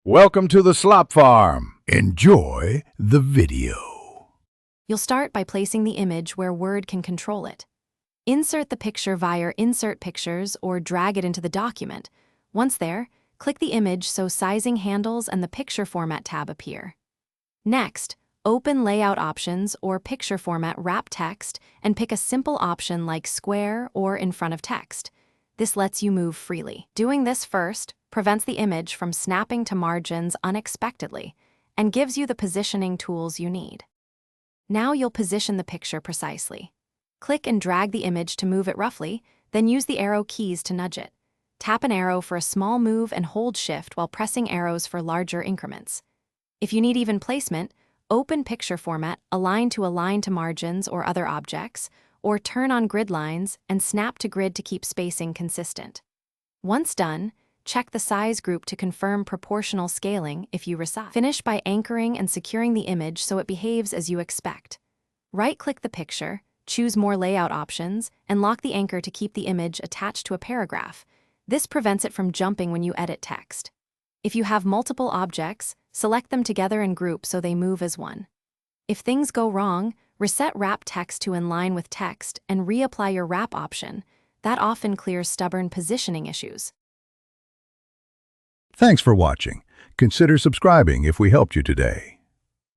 Welcome to the slop farm. Enjoy the video. You'll start by placing the image where Word can control it. Insert the picture via Insert Pictures or drag it into the document. Once there, click the image so sizing handles and the Picture Format tab appear. Next, open Layout Options or Picture Format Wrap Text and pick a simple option like Square or in front of text. This lets you move freely. Doing this first prevents the image from snapping to margins unexpectedly and gives you the positioning tools you need. Now you'll position the picture precisely. Click and drag the image to move it roughly, then use the arrow keys to nudge it. Tap an arrow for a small move and hold Shift while pressing arrows for larger increments. If you need even placement, open Picture Format, align to margins or other objects, or turn on grid lines and snap to grid to keep spacing consistent. Once done, check the size group to confirm proportional scaling if you resize. Finish by anchoring and securing the image so it behaves as you expect. Right-click the picture, choose more layout options, and lock the anchor to keep the image attached to a paragraph. This prevents it from jumping when you edit text. If you have multiple objects, select them together in group so they move as one. If things go wrong, reset Wrap Text to Inline with Text and reapply your Wrap option. That often clears stubborn positioning issues. Thanks for watching. Consider subscribing if we helped you today.